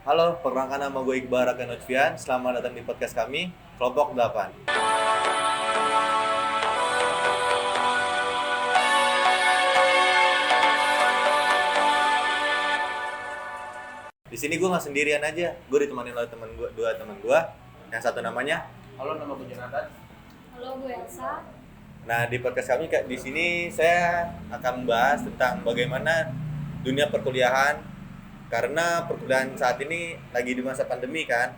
Halo, perkenalkan nama gue Iqbal Raka Notfian. Selamat datang di podcast kami, Kelompok 8. Di sini gue nggak sendirian aja. Gue ditemani oleh dua teman gue. Yang satu namanya. Halo, nama gue Jonathan. Halo, gue Elsa. Nah, di podcast kami di sini saya akan membahas tentang bagaimana dunia perkuliahan, karena perkuliahan saat ini lagi di masa pandemi kan.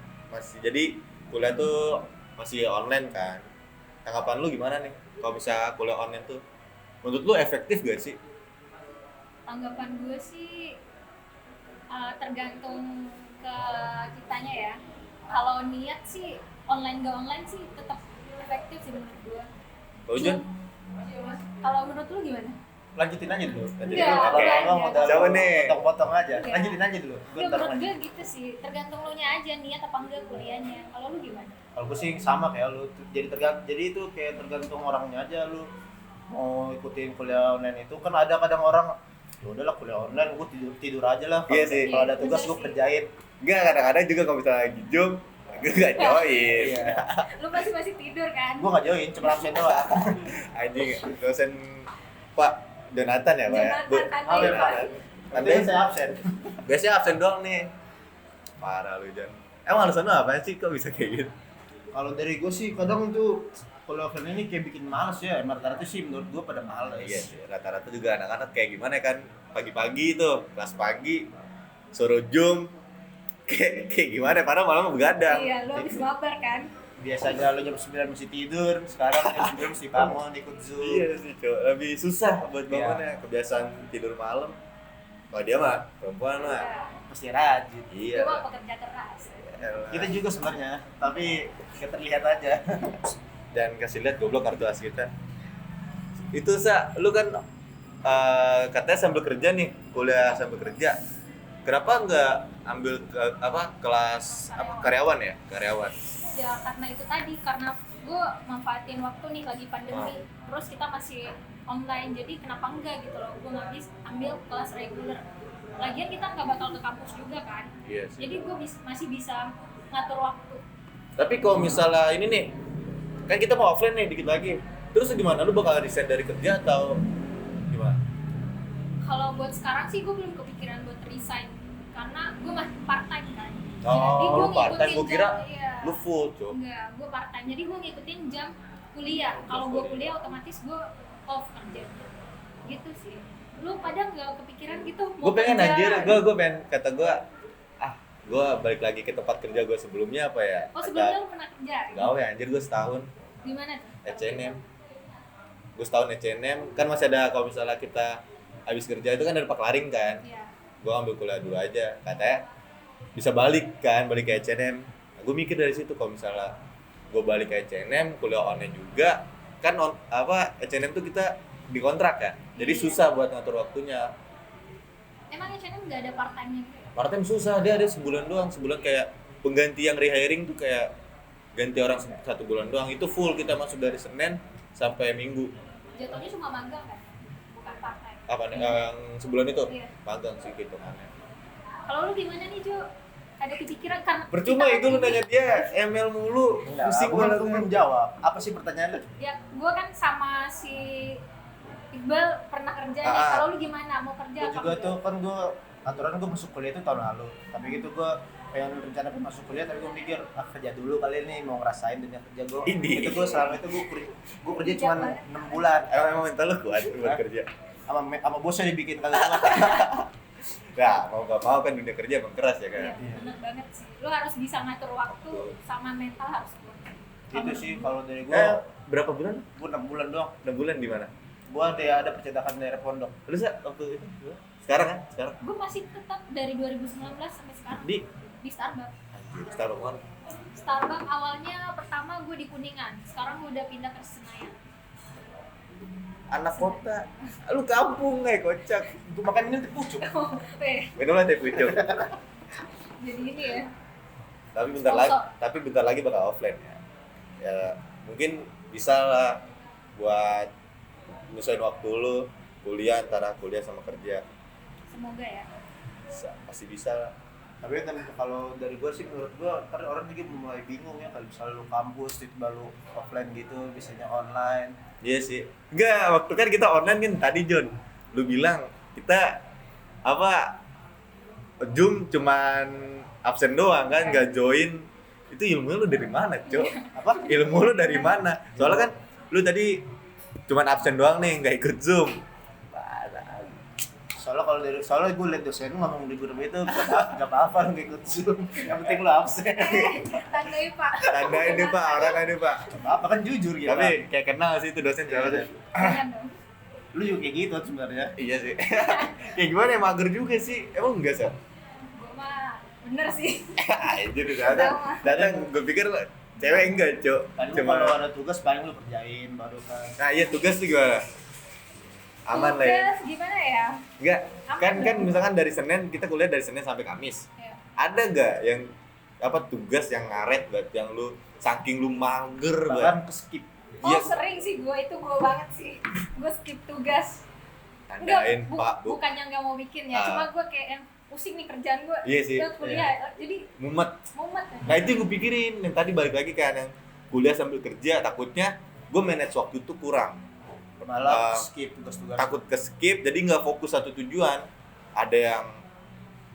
Jadi kuliah tuh masih online kan. Tanggapan lu gimana nih kalau bisa kuliah online tuh? Menurut lu efektif gak sih? Tanggapan gue sih tergantung ke kitanya ya. Kalau niat sih online gak online sih tetap efektif sih menurut gue. Kalau Jon? Kalau menurut lu gimana? Lanjutin aja dulu. Enggak, Kalau enggak, ngomong enggak. udah Siapa nih? potong-potong aja. Enggak. Lanjutin aja dulu. Gue Ya, ntar menurut gue lanjut. gitu sih, tergantung lu nya aja niat apa enggak kuliahnya. Kalau lu gimana? Kalau gue sih sama kayak lu. Jadi itu kayak tergantung orangnya aja lu mau ikutin kuliah online itu. Kan ada kadang orang ya udahlah kuliah online gue tidur aja lah. Iya sih. Kalau ada Iya, tugas bener gue sih. kerjain. Enggak, kadang-kadang juga kalau misalnya lagi Zoom, gue gak join. Iya. Lu masih tidur kan? Gue nggak join, cuma absen doang. Anjing, dosen Pak Jonathan ya Pak ya? Jonathan, Oh, iya, Pak. Nanti Nanti saya absen. biasanya absen doang nih. Parah lu Jon. Emang alasan lu apa sih kok bisa kayak gitu? Kalau dari gue sih kadang tuh kuliah offline ini kayak bikin males ya. Rata-rata sih menurut gue pada males. Iya sih, rata-rata juga anak-anak kayak gimana kan, pagi-pagi tuh, kelas pagi, suruh Zoom, kayak gimana, padahal malam begadang. Iya, lu habis mabar kan? Biasanya lo jam 9 mesti tidur, sekarang jam 9 mesti bangun ikut Zoom. Iya sih, cowok. Lebih susah buat Iya. bangunnya, kebiasaan tidur malam. Kalau dia mah, perempuan mah. Ya, Mesti rajin. Iya. gue mah pekerja keras. Elah. Kita juga sebenarnya, tapi gak terlihat aja. Dan kasih lihat goblok kartu as kita. Itu lu kan katanya sambil kerja nih, kuliah sambil kerja. Kenapa nggak ambil kelas karyawan ya? Karyawan. Ya karena itu tadi, karena gue manfaatin waktu nih lagi pandemi, terus kita masih online, jadi kenapa enggak gitu loh, gue nggak bisa ambil kelas reguler. Lagian kita nggak bakal ke kampus juga kan, Iya sih. jadi gue masih bisa ngatur waktu. Tapi kalau misalnya ini nih, kan kita mau offline nih dikit lagi. Terus gimana? Lu bakal resign dari kerja atau gimana? Kalau buat sekarang sih gue belum kepikiran buat resign, karena gue masih part time kan. Oh, Jadi gue lu part-time, gua kira iya. Lu full, Cok. Enggak, gue part time, jadi gue ngikutin jam kuliah. Kalau gue kuliah otomatis gue off kerja. Gitu sih. Lu pada nggak kepikiran gitu? Gue pengen kerja? anjir, gue pengen kata gue balik lagi ke tempat kerja gue sebelumnya apa ya? Oh sebelumnya lu pernah kerja? Gawe anjir, gue setahun Di mana tuh? H&M. Gue setahun H&M, kan masih ada kalau misalnya kita habis kerja itu kan ada Pak Laring kan. Iya. Gue ambil kuliah dulu aja, katanya bisa balik ke H&M. Nah, gue mikir dari situ kalau misalnya gue balik ke H&M, kuliah online juga, kan H&M tuh kita dikontrak kan, jadi Iya. susah buat ngatur waktunya. Emang H&M nggak ada part time-nya gitu ya? Part time susah, dia ada sebulan doang, sebulan kayak pengganti yang rehiring tuh kayak ganti orang satu bulan doang, itu full kita masuk dari Senin sampai Minggu. Jatuhnya cuma magang kan? Bukan part time. Apa nih yang sebulan itu? Iya. Magang sih gitu kan. Kalau lu gimana nih Jo? Ada kepikiran kan? Percuma kita itu lu nanya dia ML mulu, Enggak, pusing aku banget. belum jawab. Apa sih pertanyaannya? Ya, gue kan sama si Iqbal pernah kerja nih. Ah. Kalau lu gimana? Mau kerja Gue apa juga enggak? tuh kan aturan gue masuk kuliah itu tahun lalu. Tapi gitu gue pengen rencana masuk kuliah, tapi gue mikir kerja dulu kali ini mau ngerasain dunia kerja gue. Ini. Itu gue selama itu gue kerja cuma 6 bulan. Emang mental lu kuat buat Hah? kerja. Sama bosnya dibikin kali itu. Ya, mau gak mau kan dunia kerja emang keras ya kan. Iya, bener banget sih. Lu harus bisa ngatur waktu sama mental harus kuat. Gitu sih kalau dari gue. Berapa bulan? Gue 6 bulan doang. 6 bulan di mana? Gue ada percetakan daerah pondok. Lu waktu itu? Sekarang kan? Sekarang? Gue masih tetap dari 2019 sampai sekarang Di di Starbucks. anjir, Starbucks mana? Starbucks awalnya pertama gue di Kuningan, sekarang gue udah pindah ke Senayan. Anak kota. Lu kampung kocak. Gue makan minum di pucuk. Minum lah teh pucuk. Jadi ini ya. Tapi bentar lagi bakal offline ya. Ya, mungkin bisa lah buat nyusahin waktu lu kuliah antara kuliah sama kerja. Semoga ya. Pasti bisa lah. Tapi kan kalau dari gua sih, menurut gua ntar orang juga mulai bingung ya, kalau misalnya lu kampus tiba lu offline gitu, biasanya online. Iya sih. Enggak, waktu kan kita online kan tadi John. Lu bilang kita apa Zoom cuman absen doang kan, nggak join. Itu ilmu lu dari mana, Cok? Apa? Ilmu lu dari mana? Soalnya kan lu tadi cuman absen doang nih, nggak ikut Zoom. Parah. Soalnya gue liat dosen lu ngomong di grup itu gak apa-apa lu ikut Zoom, yang penting lu absen. Tandai Pak. Tanda ini Pak, orang ini Pak. Gak apa-apa kan, jujur gitu. Tapi kayak kenal sih itu dosen siapa sih? Jangan dong. Lu juga kayak gitu sebenarnya. Iya sih. Ya gimana ya, mager juga sih. Emang enggak sih? Gue mah bener sih. Anjir datang gue pikir cewek enggak, Cok. Paling Cuma kalau ada tugas paling lu kerjain baru kan. nah iya tugas tuh gimana? Aman lah ya. Tugas gimana ya? Enggak, Aman kan dong. misalkan dari Senin kita kuliah dari Senin sampai Kamis. Ya. Ada enggak yang apa tugas yang ngaret banget yang lu saking lu mager banget? Bahkan ke skip. Oh Iya. sering sih gue banget sih. Gue skip tugas. Tandain Pak, Bu. Bukannya nggak mau bikin ya, Ah. cuma gue kayak yang pusing nih kerjaan gue. Iya sih. Gue kuliah, jadi Mumet. mumet. Ya. Nah itu yang gue pikirin, yang tadi balik lagi kan yang kuliah sambil kerja, takutnya gue manage waktu itu kurang. Malah skip tugas-tugas. Takut ke skip, jadi nggak fokus satu tujuan. Ada yang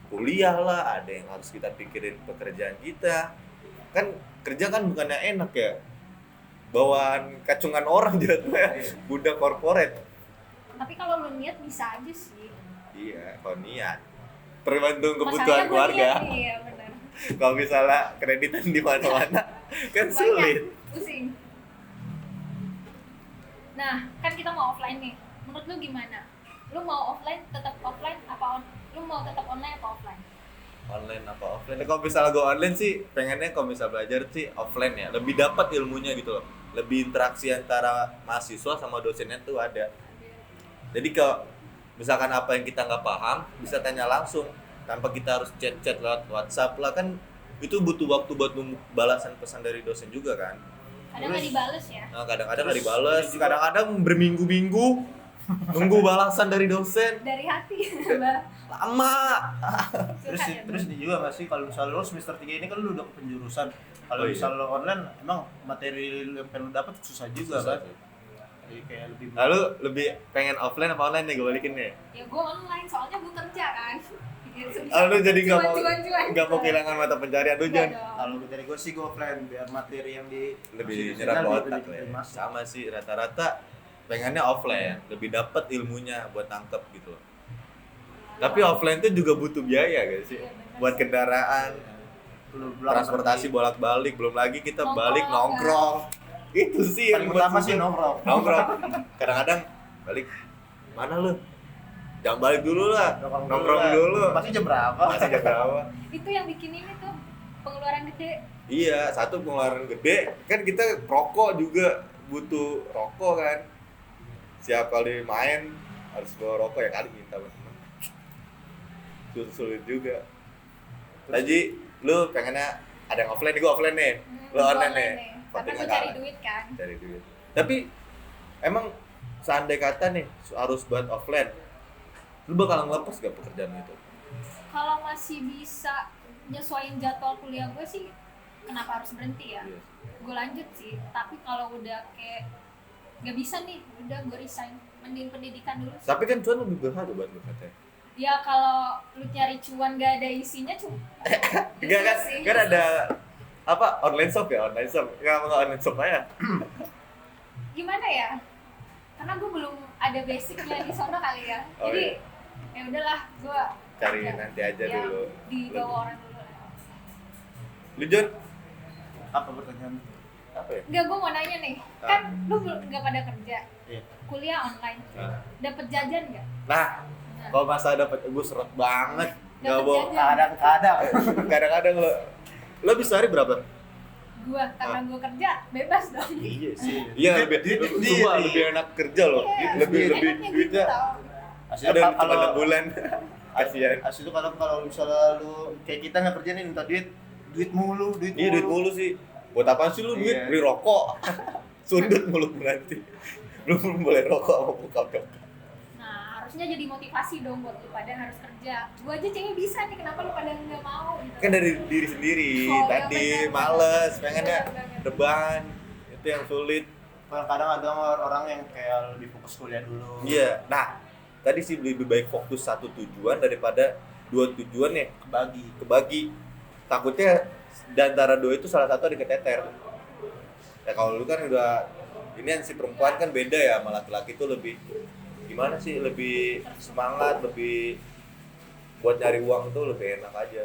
kuliah lah, ada yang harus kita pikirin pekerjaan kita. Kan kerja kan bukannya enak ya, bawaan kacungan orang jatuhnya, budak korporat. Tapi kalau lu niat bisa aja sih. Iya, kalau niat. Tergantung kebutuhan Masalahnya gua keluarga. niat nih, iya benar. Kalau misalnya kreditan di mana-mana, kan sulit. Pusing. Nah, kan kita mau offline nih. Menurut lu gimana? Lu mau tetap offline apa lu mau tetap online apa offline? Online apa offline? Kalau misalnya gue online sih, pengennya kalau misalnya belajar sih offline ya. Lebih dapat ilmunya gitu loh. Lebih interaksi antara mahasiswa sama dosennya tuh ada. Jadi kalau misalkan apa yang kita nggak paham, bisa tanya langsung tanpa kita harus chat-chat lewat WhatsApp lah, kan itu butuh waktu buat balasan pesan dari dosen juga kan. Kadang nggak dibales ya. Nah, kadang-kadang nggak dibales, kadang-kadang berminggu-minggu nunggu balasan dari dosen, Dari hati. lama. Terus ini juga nggak sih, kalau misalnya lo semester 3 ini kan lu udah ke penjurusan. Kalau Oh, iya. misalnya lo online, emang materi yang pengen lo dapat susah juga Susah kan. sih. Jadi kayak lebih. Lalu lebih pengen offline apa online nih gue balikin nih? Ya gue online soalnya gue kerja kan. Ya, Oh, lu jadi nggak mau cuan-cuan. kehilangan mata pencarian lu Enggak Jon? dong. Kalau dari gue sih gue offline biar materi yang di Lebih dosennya nyerap ke lebih- otak lebih lah ya. masuk. Sama sih rata-rata pengennya offline, lebih dapat ilmunya buat tangkep gitu loh. Tapi offline tuh juga butuh biaya guys sih, Iya, bener buat sih. kendaraan, Lu bilang transportasi pergi. bolak-balik, belum lagi kita Nongkrong, balik kan? nongkrong. Itu sih yang Paling buat utama susah. sih nongkrong. Nongkrong. Kadang-kadang balik mana lu? Jangan balik dulu lah. Nongkrong dulu. Pasti jam berapa? Masih jam berapa? Itu yang bikin ini tuh pengeluaran gede. Iya, satu pengeluaran gede, kan kita rokok juga butuh rokok kan. Siap kali main harus bawa rokok ya kali minta teman. Sulit juga. Tadi lu pengennya ada yang offline nih, gua offline nih. Lu Gua online nih. Karena Penting gue nggak cari kalah. duit kan. Cari duit. Tapi emang seandai kata nih harus buat offline, lu bakal ngelepas gak pekerjaan itu? Kalau masih bisa nyesuaiin jadwal kuliah gue sih, kenapa harus berhenti ya? Iya. Gue lanjut sih. Tapi kalau udah kayak nggak bisa nih, udah gue resign. Mending pendidikan dulu sih. Tapi kan cuan lebih berharga buat lu katanya. Ya kalau lu cari cuan gak ada isinya cuma. Enggak kan? Kan ada apa online shop ya, online shop. Enggak mau online shop aja. Gimana ya? Karena gue belum ada basicnya di sono kali ya. Oh, Jadi iya. ya udahlah, gue Cari nanti aja ya, dulu. di bawah orang dulu lah. Lu Jon, Apa pertanyaan? apa ya? Enggak, gue mau nanya nih. Ah. Kan lu nggak pada kerja. Iya. Kuliah online. Nah. Dapat jajan nggak? Nah, Nah, kalau masa dapat gue seret banget. Enggak Dapet bohong. jajan. Kadang-kadang. Kadang-kadang lo bisa hari berapa? Gua karena gue kerja bebas dong. Iya sih. Iya, lebih semua Iya. lebih enak kerja loh. Iya, Lebih enaknya gitu duitnya tau. ada yang cuma 6 bulan. Kasihan. Asli itu kalau misalnya lu kayak kita nggak kerja nih minta duit mulu. Iya, duit mulu sih. Buat apaan sih lu duit? Iya. Beli rokok. Sundut mulu nanti. Belum boleh rokok sama buka. Nah, harus harusnya jadi motivasi dong buat lu pada harus kerja. Gua aja cengnya bisa nih, kenapa lu pada nggak mau gitu. Kan dari diri sendiri Oh, ya tadi benar. males pengennya Benar. rebahan itu yang sulit. Kadang ada orang yang kayak lebih fokus kuliah dulu. Iya. Nah, tadi sih lebih baik fokus satu tujuan daripada dua tujuan ya kebagi. Takutnya di antara dua itu salah satu ada keteter. Ya kalau lu kan udah ini yang si perempuan kan beda ya sama laki-laki itu lebih gimana sih, lebih semangat, lebih buat nyari uang tuh lebih enak aja.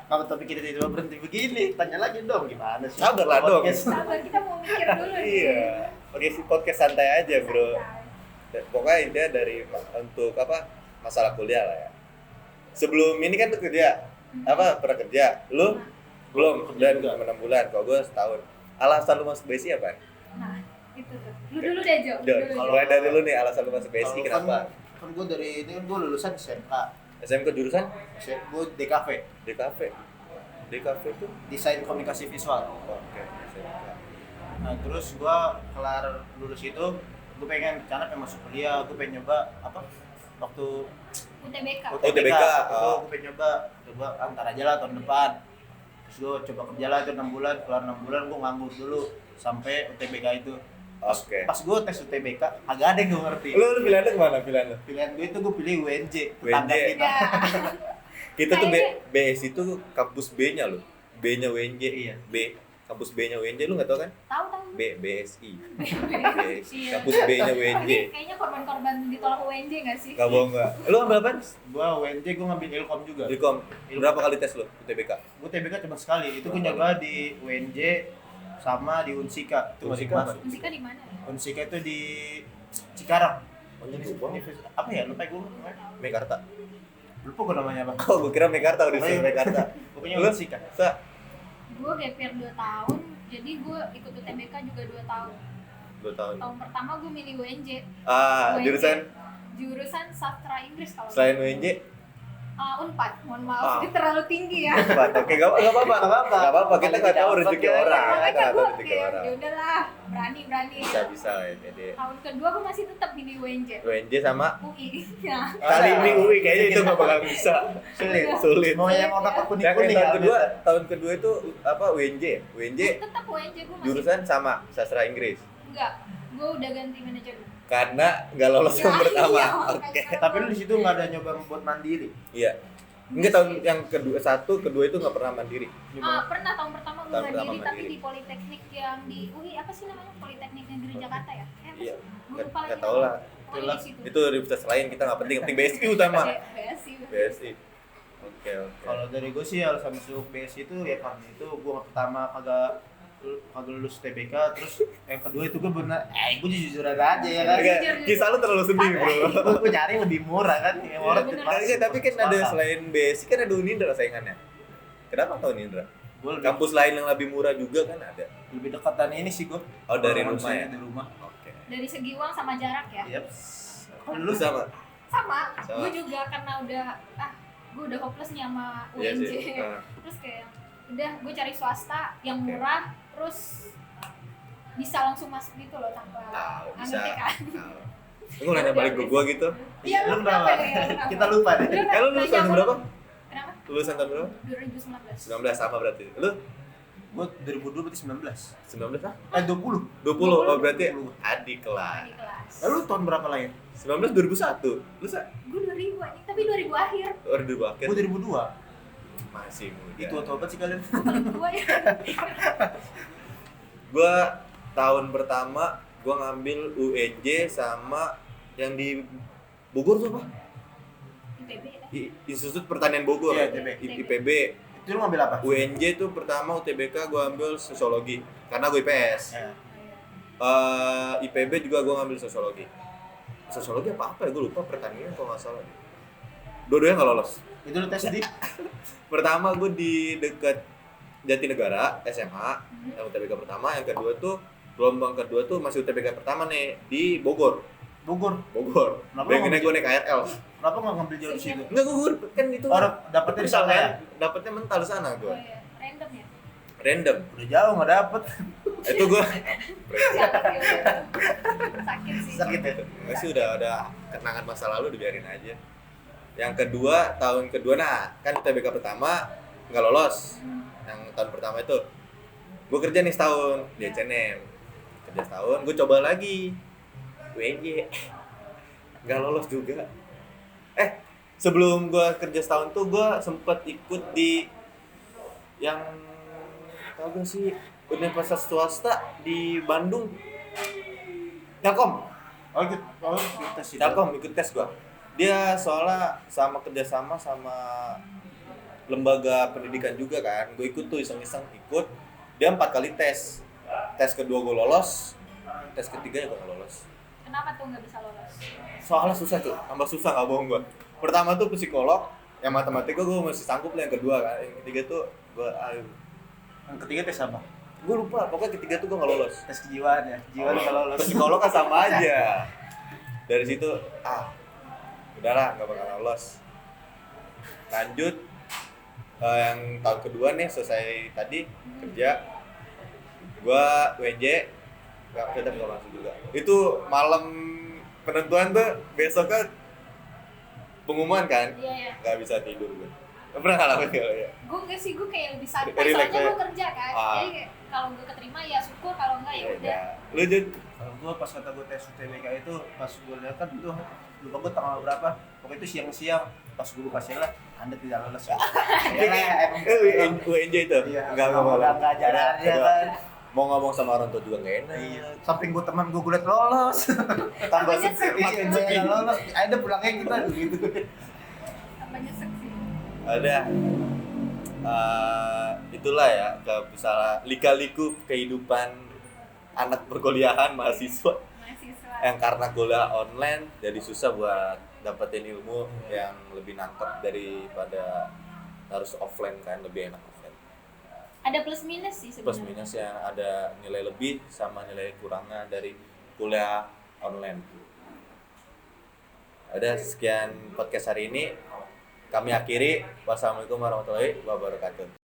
Kalau topik kita tiba-tiba berhenti begini, tanya lagi dong gimana sih? Sabar lah dong. Podcast. Sabar, kita mau mikir dulu nih. Iya. Oke, si podcast santai aja, Bro. Pokoknya intinya dari untuk apa? Masalah kuliah lah ya. Sebelum ini kan lu kerja. Apa? Pernah kerja? Lu belum, dan 6 bulan. Kalau gue setahun. Alasan lu masuk BSI apa? Nah, itu tuh. Lu dulu deh, Jo. Jon, Dulu, Jo. mulai dari lu nih alasan lu masuk BSI Kalau kenapa? Kan gue dari ini kan gue lulusan SMK. SMK jurusan? Gue DKV, DKV. DKV itu? Desain Komunikasi Visual. Oke, SMK. Nah terus gue kelar lulus itu, gue pengen rencana pengen masuk kuliah, gue pengen nyoba apa? Waktu UTBK. UTBK, itu oh. gue pengen coba antar aja lah tahun depan. Terus gue coba kerja lah itu 6 bulan, kelar 6 bulan gue nganggur dulu sampai UTBK itu. Oke. Pas gue tes UTBK, agak ada yang gue ngerti. Lu pilihannya kemana pilihan lu? Pilihan gue itu gue pilih UNJ, UNJ. tetangga kita. Ya. Kita tuh Kayaknya- BSI itu kampus B-nya loh. B-nya UNJ. Iya. B. Kampus B-nya UNJ lu enggak tahu kan? Tahu. BSI. Iya. Kampus B-nya UNJ. Ini kayaknya korban-korban ditolak UNJ nggak sih? Enggak bohong enggak. Lu ambil apa? Gue UNJ, gue ngambil Ilkom juga. Ilkom. Berapa kali tes lu UTBK? Gue TBK cuma sekali, itu gue nyoba di UNJ sama di Unsika. Itu masih Unsika masuk. Musika di mana? Unsika itu di Cikarang. Oh, ini lupa. Apa ya? Lupa gue. Mekarta. Lupa gue namanya apa. Oh, gua kira Mekarta udah Oh, sih iya. Mekarta. Pokoknya Lu? Unsika. Sa, Gue gap year 2 tahun, jadi gue ikut UTBK juga 2 tahun. 2 tahun. Tahun pertama gue milih UNJ. Ah, UNJ. jurusan Jurusan sastra Inggris kalau selain UNJ? Unpad. Mohon maaf, Ah. ini terlalu tinggi ya. Apa? Oke, enggak apa-apa. Enggak apa-apa. Kita enggak tahu rezeki Oke. orang. Kita Makanya enggak tahu gue rezeki kayak orang. ya udahlah, berani. Bisa ya. Jadi Tahun kedua gue masih tetap milih UNJ. UNJ sama UI. Ya. kali ini UI kayaknya itu nggak bakal bisa. Sulit. Mau yang otak Yang kuning-kuning tahun kedua itu apa UNJ? UNJ Tetap UNJ gue masih. jurusan sama sastra Inggris. Enggak. Gue udah ganti manajemen. Karena nggak lolos yang Ya, pertama. iya, Oke. makanya. Tapi lu di situ nggak ada nyoba buat mandiri. Iya. Enggak tahun yang kedua kedua itu nggak pernah mandiri. Pernah tahun pertama gue Tahun pertama mandiri, tapi mandiri. di Politeknik yang di UI apa sih namanya, Politeknik Negeri Jakarta ya? Apa Iya. sih? Gue lupa Nggak lagi tahu namanya. lah. Oh, iya, situ. Itu universitas lain kita nggak penting, penting BSI utama. BSI. BSI. Oke. Kalau dari gue sih alasan masuk BSI itu ya karena itu gue pertama kagak lulus TBK, terus yang kedua itu gue bener gue jujuran aja ya kan. Enggak, kisah lu terlalu sedih, Bro. Gue nyari yang lebih murah kan, yang murah Bener. Tapi kan ada selain BSI kan ada Unindra saingannya. Kenapa kau Unindra? gue lebih, Kampus lain yang lebih murah juga kan ada. lebih dekatan ini sih gue. Oh, dari Orang rumah sini, ya? Dari rumah. Oke. Dari segi uang sama jarak ya? Yep. Kalau lu sama? Sama. Sama. Gue juga karena gue udah hopeless nih sama Iya UNJ. sih. Terus kayak udah gue cari swasta yang murah, terus bisa langsung masuk gitu loh tanpa Tahu bisa. ngerti kan? Tahu. Lu nanya balik ke gua gitu. Iya, lu Lu kenapa kenapa? nih? Kenapa? Kita lupa deh. Lu Eh lu lulusan tahun nanya berapa? Kenapa? Lulusan tahun berapa? 2019. 19 sama berarti. Lu Gue 2002 berarti 19. 19 ah? 20. 20. Oh, berarti 20. adik kelas. Di kelas. Lalu tahun berapa lahir? 19 2001. Lu sa? Gue 2000 anjing, tapi 2000 akhir. Orde akhir. Gue 2002. Masih muda. Itu atau apa sih kalian? Gue ya. Gua tahun pertama gua ngambil UNJ sama yang di Bogor tuh apa? IPB ya. Institut Pertanian Bogor. Iya, IPB. IPB. Itu lu ngambil apa? UNJ itu pertama UTBK gua ambil sosiologi karena gue IPS. Ya. IPB juga gua ngambil sosiologi. Sosiologi apa ya? Gue lupa, pertanian kalau nggak salah. Dua-duanya nggak lolos. Itu lu tes di Pertama gue di dekat Jatinegara SMA, yang UTBK pertama. Yang kedua tuh gelombang kedua tuh masih UTBK pertama nih di Bogor. Bogor. Kenapa Bayanginnya gue naik KRL. Kenapa nggak ngambil jalur situ? Enggak, gue kan itu Orang dapetnya di sana ya? dapetnya mental di sana gue. Oh iya, random ya. random. Udah jauh nggak dapet. Itu gue sakit sih. Sakit ya. Gue sih udah kenangan masa lalu, dibiarin aja. Yang kedua, tahun kedua, nah kan UTBK pertama nggak lolos. Yang tahun pertama itu gue kerja nih setahun di H&M, kerja setahun, gue coba lagi WNJ, nggak lolos juga. Sebelum gue kerja setahun tuh gue sempet ikut di yang tau gak sih, universitas swasta di Bandung, Telkom. Kita sih. Telkom ikut tes gua. Dia soalnya kerjasama sama lembaga pendidikan juga kan. Gue ikut tuh iseng-iseng ikut. Dia 4 kali tes. Tes kedua gue lolos. Tes ketiga ya gue gak lolos. Kenapa tuh nggak bisa lolos? Soalnya susah tuh, tambah susah gak bohong gue. Pertama tuh psikolog, yang matematika gue masih sanggup lah, yang kedua kan. Yang ketiga tuh gue Yang ketiga tes apa? gue lupa, pokoknya ketiga tuh gue gak lolos. Tes kejiwaan ya. Kejiwaan kalau lolos. Psikolog kan sama aja. Dari situ udahlah nggak bakal lolos. Lanjut yang tahun kedua nih, selesai tadi kerja, gua WNJ tetap nggak masuk juga. Itu malam penentuan tuh, besoknya pengumuman kan, Iya. nggak bisa tidur gue. Pernah ngalamin nggak ya? Gue enggak sih, gue kayak lebih santai. Relax Soalnya ya? gue kerja kan. Jadi kayak kalau gue keterima ya syukur, kalau enggak ya udah. Lu Jun? Kalau gue pas kata gue tes UTBK itu, pas gue lihat kan itu lupa gue tanggal berapa. Pokoknya itu siang-siang. Pas gue buka hasilnya, Anda tidak lolos. WNJ itu? Iya. Nggak jalan aja kan. Mau ngomong sama orang tua juga nggak enak. Iya. Samping gue teman gue liat lolos. Tambah Namanya sedih. Iya, gue yang lolos. Ada pulangnya kita gitu. Tambah nyesek sih. Ada itulah ya, misalnya lika-liku kehidupan anak perkuliahan mahasiswa Mahasiswa. yang karena kuliah online jadi susah buat dapetin ilmu yang lebih nangkep daripada harus offline kan, lebih enak offline. Ada plus minus sih Plus sebenarnya. minus ya, ada nilai lebih sama nilai kurangnya dari kuliah online. Ada sekian podcast hari ini, kami akhiri. Wassalamualaikum warahmatullahi wabarakatuh.